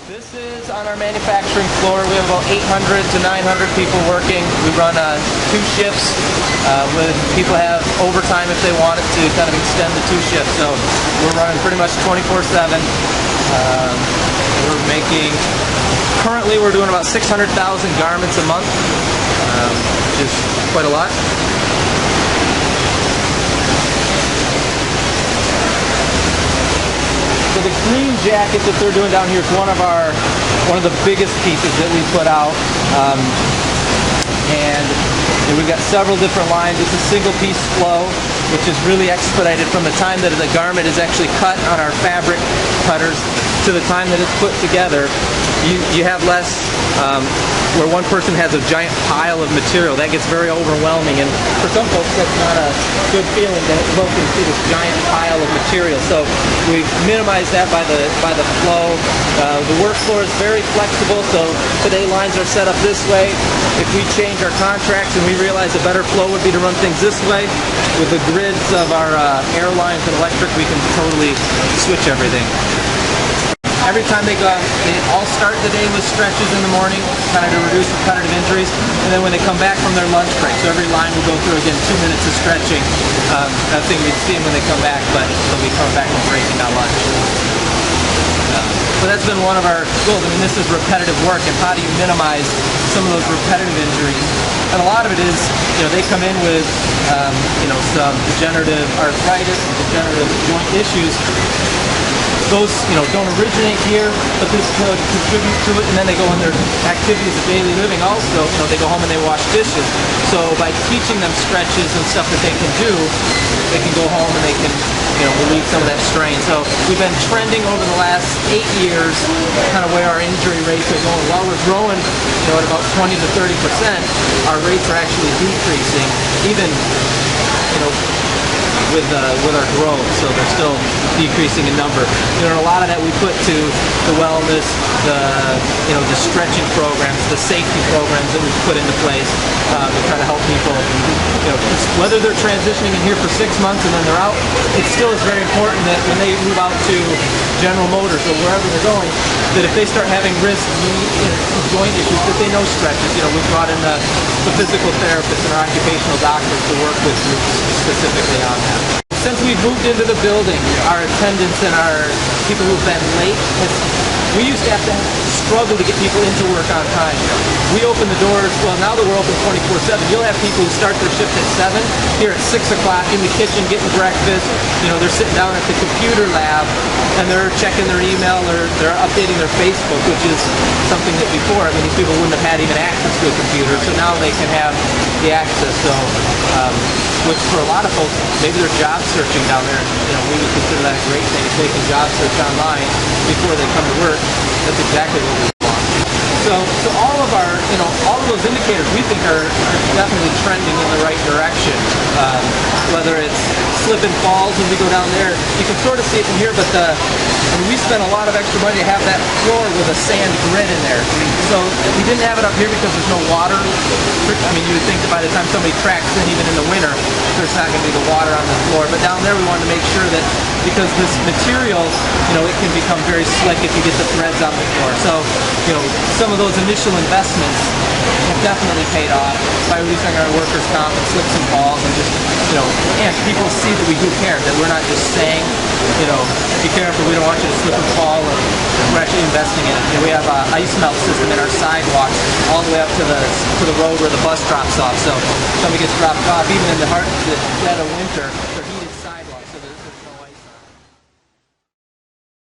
This is on our manufacturing floor. We have about 800 to 900 people working. We run two shifts with people have overtime if they want it to kind of extend the two shifts. So we're running pretty much 24/7. We're making, currently we're doing about 600,000 garments a month, which is quite a lot. So the green jacket that they're doing down here is one of the biggest pieces that we put out, and we've got several different lines. It's a single piece flow, which is really expedited from the time that the garment is actually cut on our fabric cutters to the time that it's put together. You have less where one person has a giant pile of material. That gets very overwhelming, and for some folks that's not a good feeling to look and see this giant pile of material. So we've minimized that by the flow. The work floor is very flexible, so today lines are set up this way. If we change our contracts and we realize a better flow would be to run things this way, with the grids of our airlines and electric, we can totally switch everything. Every time they go out, they all start the day with stretches in the morning, kind of to reduce repetitive injuries, and then when they come back from their lunch break, so every line will go through again 2 minutes of stretching. Nothing you'd see them when they come back, but they'll be coming back and breaking on lunch. So that's been one of our goals. I mean, this is repetitive work, and how do you minimize some of those repetitive injuries? And a lot of it is, they come in with, some degenerative arthritis and degenerative joint issues. Those, don't originate here, but this could contribute to it, and then they go in their activities of daily living also. They go home and they wash dishes. So by teaching them stretches and stuff that they can do, they can go home and they can, relieve some of that strain. So we've been trending over the last 8 years, kind of where our injury rates are going. While we're growing, at about 20 to 30%, our rates are actually decreasing, even, with our growth, so they're still decreasing in number. And a lot of that we put to the wellness, the stretching programs, the safety programs that we've put into place to try to help people. Whether they're transitioning in here for 6 months and then they're out, it still is very important that when they move out to General Motors or wherever they're going, that if they start having wrist, knee, joint issues, that they know stretches. We've brought in the physical therapists and our occupational doctors to work with groups specifically on that. Since we've moved into the building, our attendants and our people who've been late, we used to have to struggle to get people into work on time. We open the doors, well, now that we're open 24/7, you'll have people who start their shift at 7, here at 6 o'clock in the kitchen getting breakfast. They're sitting down at the computer lab and they're checking their email, they're updating their Facebook, which is something that before, these people wouldn't have had even access to a computer, so now they can have the access. So, which for a lot of folks, maybe they're job searching down there. We would consider that a great thing if they can job search online before they come to work. That's exactly what we want. So all of our, all of those indicators we think are definitely trending in the right direction. Whether it's slip and falls when we go down there, you can sort of see it in here, but we spent a lot of extra money to have that floor with a sand grid in there. So we didn't have it up here because there's no water. You would think that by the time somebody tracks in, even in the winter, there's not going to be the water on the floor. But down there we wanted to make sure that, because this material, it can become very slick if you get the threads on the floor. So, some of those initial investments have definitely paid off by reducing our workers' comp and slips and falls, and just, and people see that we do care, that we're not just saying, be careful, we don't want you to slip and fall, and we're actually investing in it. We have an ice melt system in our sidewalks all the way up to the road where the bus drops off. So if somebody gets dropped off, even in the dead of winter,